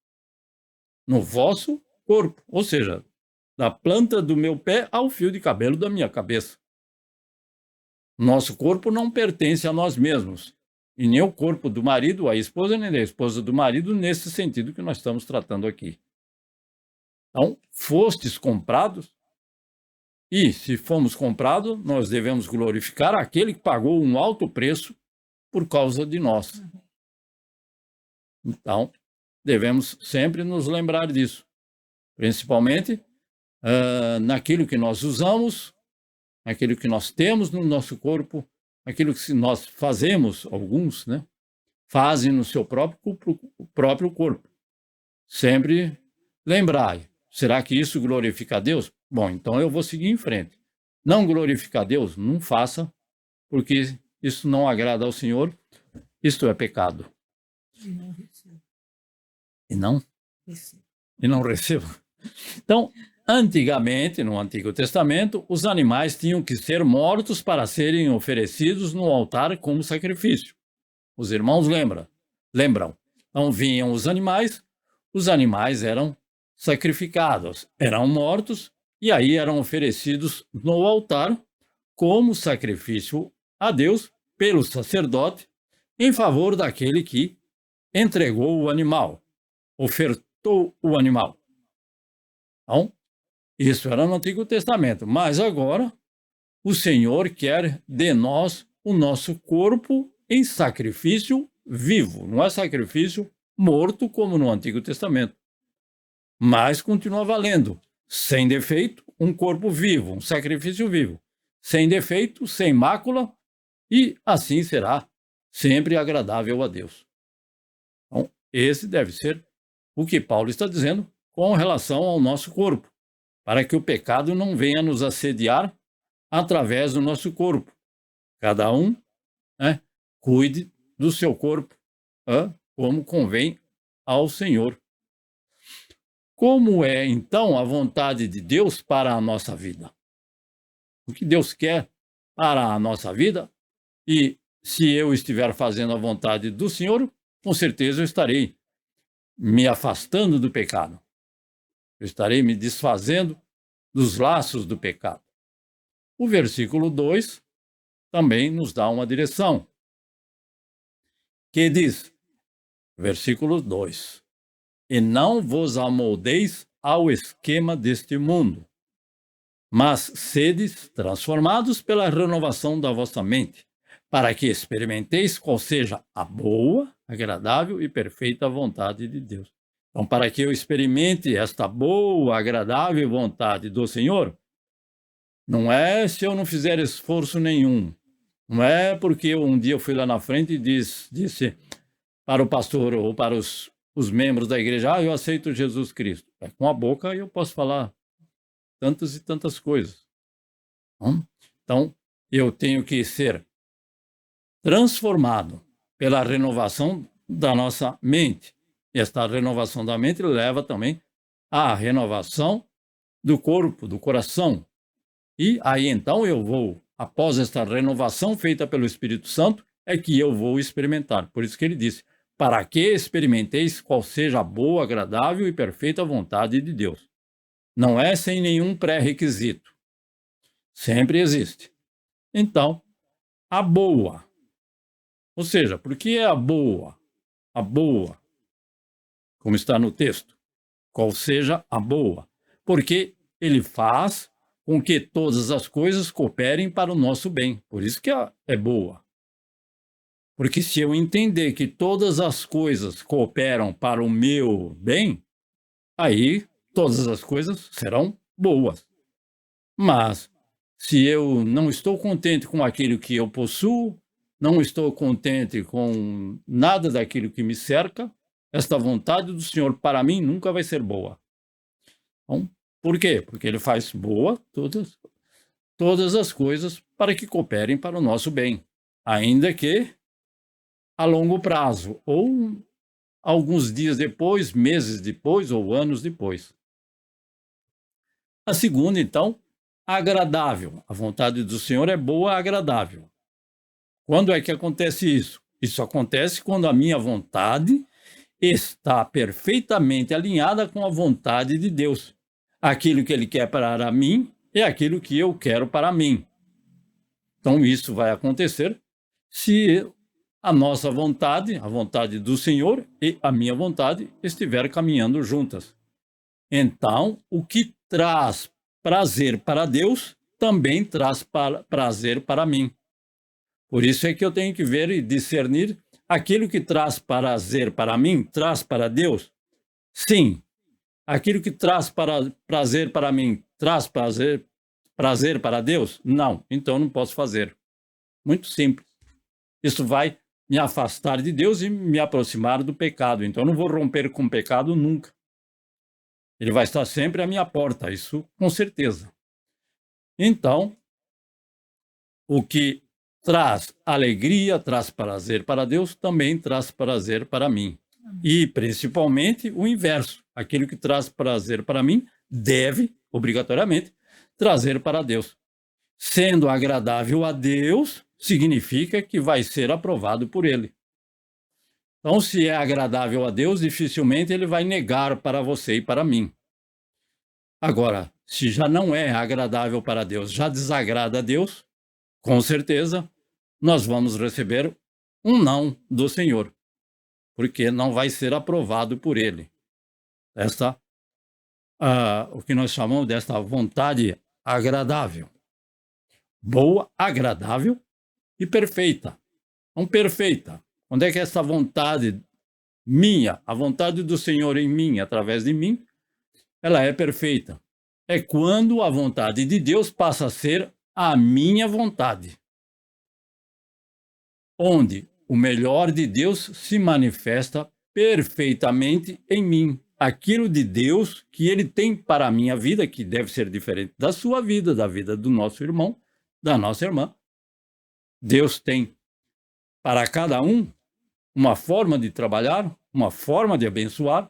no vosso corpo. Ou seja, da planta do meu pé ao fio de cabelo da minha cabeça. Nosso corpo não pertence a nós mesmos. E nem o corpo do marido, a esposa, nem da esposa do marido, nesse sentido que nós estamos tratando aqui. Então, fostes comprados, e se fomos comprados, nós devemos glorificar aquele que pagou um alto preço por causa de nós. Então, devemos sempre nos lembrar disso, principalmente naquilo que nós usamos, naquilo que nós temos no nosso corpo, aquilo que nós fazemos, alguns, fazem no seu próprio corpo. Sempre lembrai, será que isso glorifica a Deus? Bom, então eu vou seguir em frente. Não glorifica a Deus? Não faça, porque isso não agrada ao Senhor, isto é pecado. E não recebo. Então, antigamente, no Antigo Testamento, os animais tinham que ser mortos para serem oferecidos no altar como sacrifício. Os irmãos lembram. Então vinham os animais eram sacrificados, eram mortos e aí eram oferecidos no altar como sacrifício a Deus pelo sacerdote em favor daquele que entregou o animal, ofertou o animal. Então, isso era no Antigo Testamento, mas agora o Senhor quer de nós o nosso corpo em sacrifício vivo, não é sacrifício morto como no Antigo Testamento, mas continua valendo, sem defeito, um corpo vivo, um sacrifício vivo, sem defeito, sem mácula, e assim será sempre agradável a Deus. Então, esse deve ser o que Paulo está dizendo com relação ao nosso corpo, para que o pecado não venha nos assediar através do nosso corpo. Cada um cuide do seu corpo como convém ao Senhor. Como é, então, a vontade de Deus para a nossa vida? O que Deus quer para a nossa vida? E se eu estiver fazendo a vontade do Senhor, com certeza eu estarei me afastando do pecado. Eu estarei me desfazendo dos laços do pecado. O versículo 2 também nos dá uma direção, que diz, versículo 2, e não vos amoldeis ao esquema deste mundo, mas sedes transformados pela renovação da vossa mente, para que experimenteis qual seja a boa, agradável e perfeita vontade de Deus. Então, para que eu experimente esta boa, agradável vontade do Senhor, não é se eu não fizer esforço nenhum, não é porque um dia eu fui lá na frente e disse para o pastor ou para os membros da igreja, eu aceito Jesus Cristo. Com a boca eu posso falar tantas e tantas coisas. Então, eu tenho que ser transformado pela renovação da nossa mente. Esta renovação da mente leva também à renovação do corpo, do coração. E aí então eu vou, após esta renovação feita pelo Espírito Santo, é que eu vou experimentar. Por isso que ele disse, para que experimenteis qual seja a boa, agradável e perfeita vontade de Deus. Não é sem nenhum pré-requisito. Sempre existe. Então, a boa. Ou seja, por que é a boa? A boa, como está no texto. Qual seja a boa? Porque ele faz com que todas as coisas cooperem para o nosso bem. Por isso que é boa. Porque se eu entender que todas as coisas cooperam para o meu bem, aí todas as coisas serão boas. Mas se eu não estou contente com aquilo que eu possuo, não estou contente com nada daquilo que me cerca, esta vontade do Senhor para mim nunca vai ser boa. Então, por quê? Porque ele faz boa todas as coisas para que cooperem para o nosso bem, ainda que a longo prazo, ou alguns dias depois, meses depois ou anos depois. A segunda, então, agradável. A vontade do Senhor é boa, agradável. Quando é que acontece isso? Isso acontece quando a minha vontade está perfeitamente alinhada com a vontade de Deus. Aquilo que Ele quer para mim é aquilo que eu quero para mim. Então, isso vai acontecer se a nossa vontade, a vontade do Senhor e a minha vontade estiver caminhando juntas. Então, o que traz prazer para Deus também traz prazer para mim. Por isso é que eu tenho que ver e discernir aquilo que traz prazer para mim, traz para Deus? Sim. Aquilo que traz prazer para mim, traz prazer para Deus? Não. Então não posso fazer. Muito simples. Isso vai me afastar de Deus e me aproximar do pecado. Então eu não vou romper com o pecado nunca. Ele vai estar sempre à minha porta, isso com certeza. Então, o que traz alegria, traz prazer para Deus, também traz prazer para mim. E, principalmente, o inverso. Aquilo que traz prazer para mim deve, obrigatoriamente, trazer para Deus. Sendo agradável a Deus, significa que vai ser aprovado por Ele. Então, se é agradável a Deus, dificilmente Ele vai negar para você e para mim. Agora, se já não é agradável para Deus, já desagrada a Deus, com certeza, nós vamos receber um não do Senhor, porque não vai ser aprovado por Ele. O que nós chamamos desta vontade agradável. Boa, agradável e perfeita. Então, perfeita. Onde é que essa vontade minha, a vontade do Senhor em mim, através de mim, ela é perfeita? É quando a vontade de Deus passa a ser a minha vontade. Onde o melhor de Deus se manifesta perfeitamente em mim. Aquilo de Deus que Ele tem para a minha vida, que deve ser diferente da sua vida, da vida do nosso irmão, da nossa irmã. Deus tem para cada um uma forma de trabalhar, uma forma de abençoar.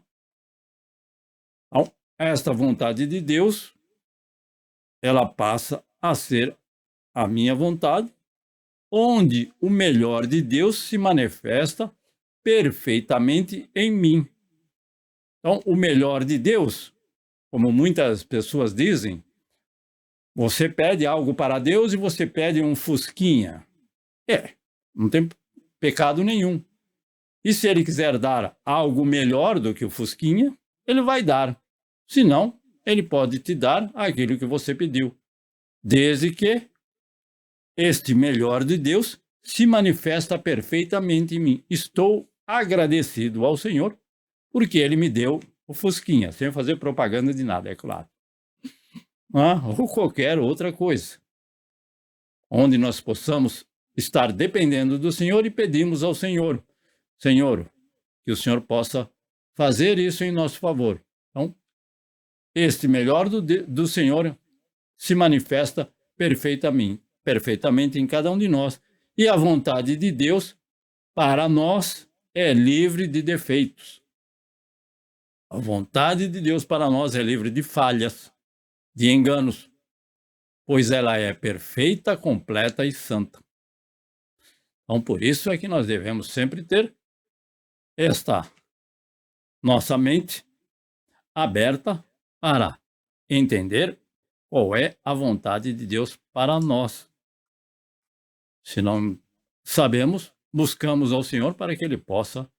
Então, esta vontade de Deus, ela passa a ser a minha vontade, onde o melhor de Deus se manifesta perfeitamente em mim. Então, o melhor de Deus, como muitas pessoas dizem, você pede algo para Deus e você pede um fusquinha. Não tem pecado nenhum. E se Ele quiser dar algo melhor do que o fusquinha, Ele vai dar. Se não, Ele pode te dar aquilo que você pediu. Desde que este melhor de Deus se manifesta perfeitamente em mim. Estou agradecido ao Senhor porque Ele me deu o Fusquinha, sem fazer propaganda de nada, é claro. Ou qualquer outra coisa, onde nós possamos estar dependendo do Senhor e pedimos ao Senhor, Senhor, que o Senhor possa fazer isso em nosso favor. Então, este melhor do Senhor se manifesta perfeitamente em cada um de nós. E a vontade de Deus para nós é livre de defeitos. A vontade de Deus para nós é livre de falhas, de enganos, pois ela é perfeita, completa e santa. Então, por isso é que nós devemos sempre ter esta nossa mente aberta para entender qual é a vontade de Deus para nós. Se não sabemos, buscamos ao Senhor para que Ele possa,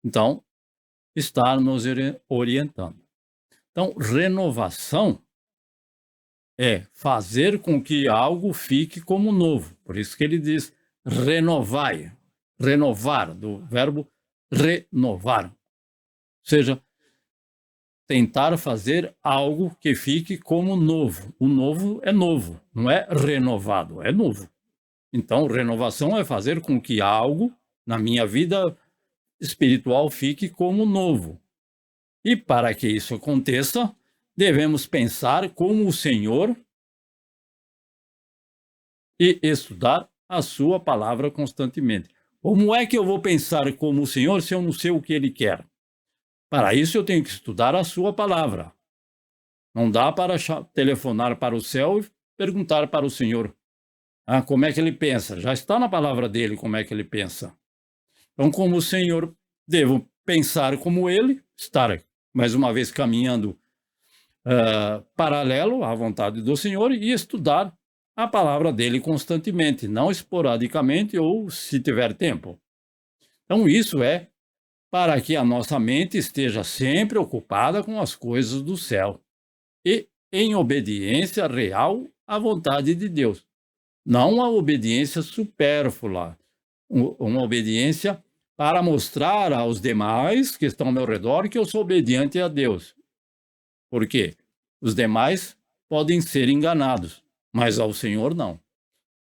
então, estar nos orientando. Então, renovação é fazer com que algo fique como novo. Por isso que ele diz renovai, renovar, do verbo renovar. Ou seja, tentar fazer algo que fique como novo. O novo é novo, não é renovado, é novo. Então, renovação é fazer com que algo na minha vida espiritual fique como novo. E para que isso aconteça, devemos pensar como o Senhor e estudar a sua palavra constantemente. Como é que eu vou pensar como o Senhor se eu não sei o que Ele quer? Para isso eu tenho que estudar a sua palavra. Não dá para telefonar para o céu e perguntar para o Senhor como é que Ele pensa. Já está na palavra dele como é que Ele pensa. Então, como o Senhor, devo pensar como Ele, estar mais uma vez caminhando paralelo à vontade do Senhor e estudar a palavra dele constantemente, não esporadicamente ou se tiver tempo. Então, isso é para que a nossa mente esteja sempre ocupada com as coisas do céu e em obediência real à vontade de Deus. Não a obediência supérflua, uma obediência para mostrar aos demais que estão ao meu redor que eu sou obediente a Deus. Por quê? Os demais podem ser enganados, mas ao Senhor não.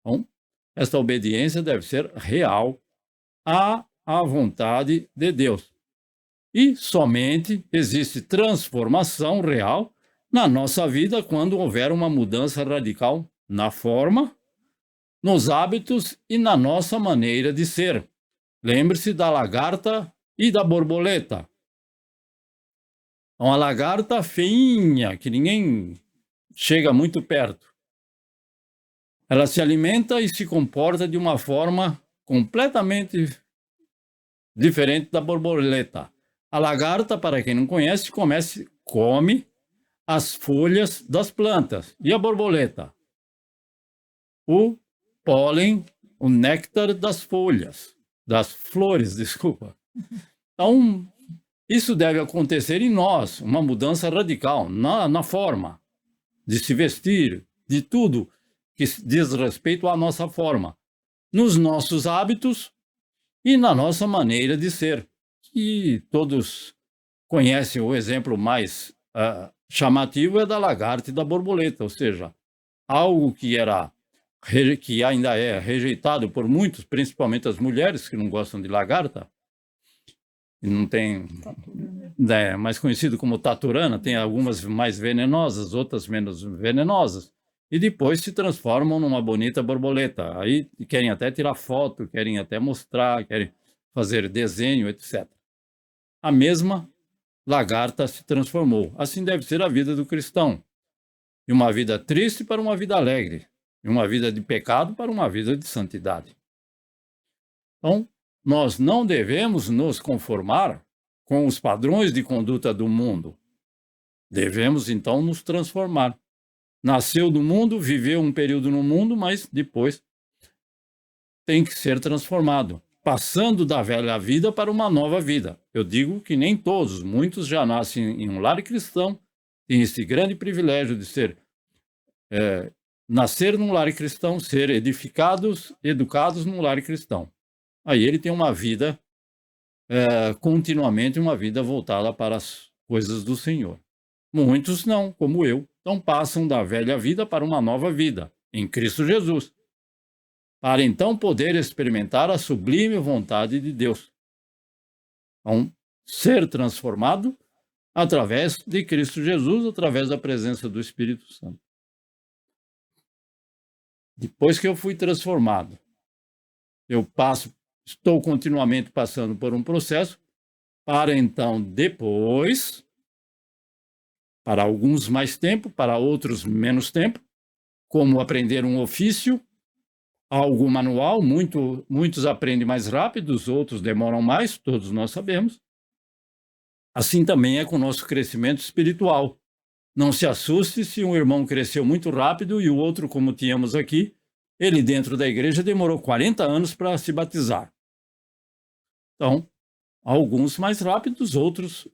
Então, esta obediência deve ser real à vontade de Deus. E somente existe transformação real na nossa vida quando houver uma mudança radical na forma, nos hábitos e na nossa maneira de ser. Lembre-se da lagarta e da borboleta. Uma lagarta feinha, que ninguém chega muito perto. Ela se alimenta e se comporta de uma forma completamente diferente da borboleta. A lagarta, para quem não conhece, come as folhas das plantas. E a borboleta? O pólen, o néctar das folhas, das flores, desculpa. Então, isso deve acontecer em nós, uma mudança radical na forma de se vestir, de tudo que diz respeito à nossa forma, nos nossos hábitos e na nossa maneira de ser. E todos conhecem o exemplo mais chamativo é da lagarta e da borboleta, ou seja, algo que ainda é rejeitado por muitos, principalmente as mulheres que não gostam de lagarta, não tem, mais conhecido como taturana, tem algumas mais venenosas, outras menos venenosas, e depois se transformam numa bonita borboleta. Aí querem até tirar foto, querem até mostrar, querem fazer desenho, etc. A mesma lagarta se transformou. Assim deve ser a vida do cristão. De uma vida triste para uma vida alegre, de uma vida de pecado para uma vida de santidade. Então, nós não devemos nos conformar com os padrões de conduta do mundo. Devemos, então, nos transformar. Nasceu do mundo, viveu um período no mundo, mas depois tem que ser transformado, passando da velha vida para uma nova vida. Eu digo que nem todos, muitos já nascem em um lar cristão, têm esse grande privilégio de ser nascer num lar cristão, ser edificados, educados num lar cristão. Aí ele tem uma vida, continuamente uma vida voltada para as coisas do Senhor. Muitos não, como eu, então passam da velha vida para uma nova vida, em Cristo Jesus, para então poder experimentar a sublime vontade de Deus. Então, ser transformado através de Cristo Jesus, através da presença do Espírito Santo. Depois que eu fui transformado, estou continuamente passando por um processo para então depois, para alguns mais tempo, para outros menos tempo, como aprender um ofício, algo manual, muitos aprendem mais rápido, os outros demoram mais, todos nós sabemos. Assim também é com o nosso crescimento espiritual. Não se assuste se um irmão cresceu muito rápido e o outro, como tínhamos aqui, ele dentro da igreja demorou 40 anos para se batizar. Então, alguns mais rápidos, outros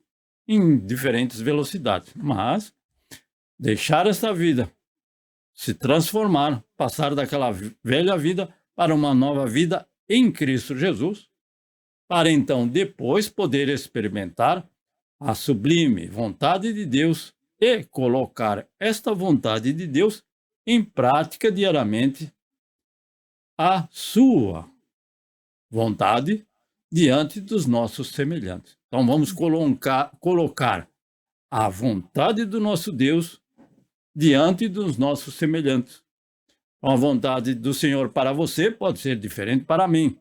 em diferentes velocidades. Mas deixar essa vida, se transformar, passar daquela velha vida para uma nova vida em Cristo Jesus, para então depois poder experimentar a sublime vontade de Deus e colocar esta vontade de Deus em prática diariamente, a sua vontade diante dos nossos semelhantes. Então vamos colocar a vontade do nosso Deus diante dos nossos semelhantes. A vontade do Senhor para você pode ser diferente para mim.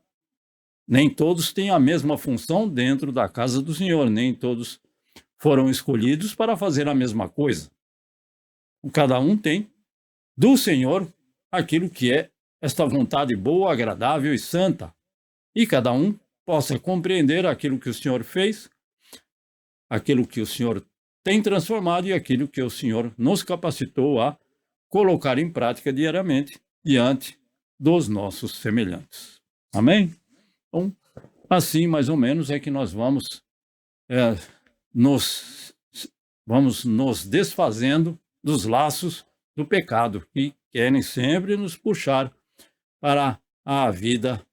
Nem todos têm a mesma função dentro da casa do Senhor, nem todos foram escolhidos para fazer a mesma coisa. Cada um tem do Senhor aquilo que é esta vontade boa, agradável e santa. E cada um possa compreender aquilo que o Senhor fez, aquilo que o Senhor tem transformado e aquilo que o Senhor nos capacitou a colocar em prática diariamente diante dos nossos semelhantes. Amém? Então, assim mais ou menos é que nós vamos nos desfazendo dos laços do pecado que querem sempre nos puxar para a vida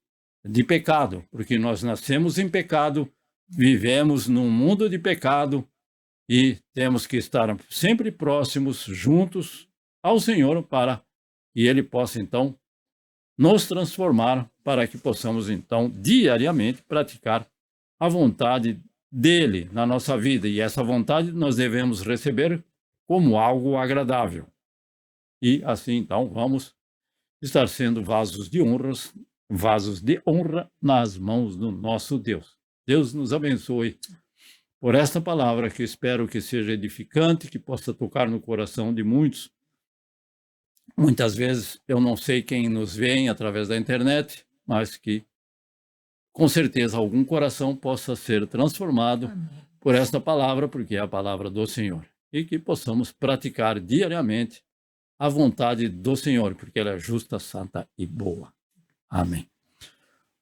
de pecado, porque nós nascemos em pecado, vivemos num mundo de pecado e temos que estar sempre próximos, juntos ao Senhor, para que Ele possa então nos transformar, para que possamos então diariamente praticar a vontade dele na nossa vida, e essa vontade nós devemos receber como algo agradável. E assim então vamos estar sendo vasos de honra nas mãos do nosso Deus. Deus nos abençoe por esta palavra, que espero que seja edificante, que possa tocar no coração de muitos. Muitas vezes eu não sei quem nos vê através da internet, mas que com certeza algum coração possa ser transformado por esta palavra, porque é a palavra do Senhor. E que possamos praticar diariamente a vontade do Senhor, porque ela é justa, santa e boa. Amém.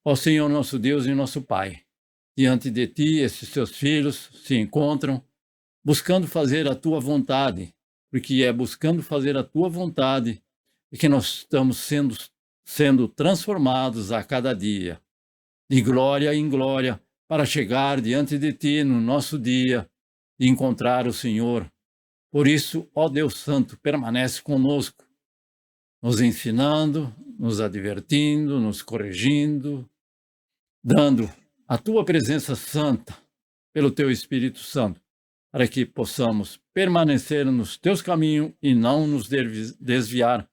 Ó Senhor, nosso Deus e nosso Pai, diante de Ti, esses Teus filhos se encontram buscando fazer a Tua vontade, porque é buscando fazer a Tua vontade que nós estamos sendo transformados a cada dia, de glória em glória, para chegar diante de Ti no nosso dia e encontrar o Senhor. Por isso, ó Deus Santo, permanece conosco, nos ensinando, nos advertindo, nos corrigindo, dando a Tua presença santa pelo Teu Espírito Santo, para que possamos permanecer nos Teus caminhos e não nos desviar,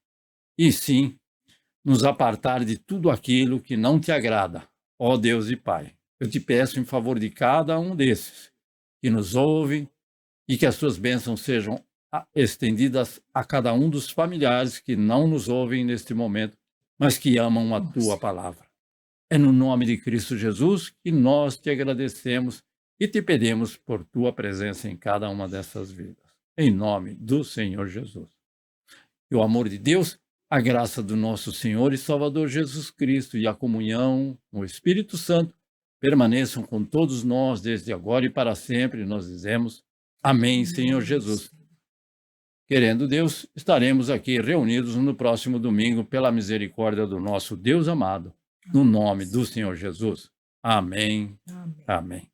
e sim nos apartar de tudo aquilo que não Te agrada, ó Deus e Pai. Eu Te peço em favor de cada um desses que nos ouvem, e que as Tuas bênçãos sejam estendidas a cada um dos familiares que não nos ouvem neste momento, mas que amam a Tua palavra. É no nome de Cristo Jesus que nós Te agradecemos e Te pedimos por Tua presença em cada uma dessas vidas. Em nome do Senhor Jesus. E o amor de Deus, a graça do nosso Senhor e Salvador Jesus Cristo e a comunhão com o Espírito Santo permaneçam com todos nós desde agora e para sempre. Nós dizemos amém, Senhor Jesus. querendo Deus, estaremos aqui reunidos no próximo domingo, pela misericórdia do nosso Deus amado, no nome do Senhor Jesus. Amém. Amém. Amém.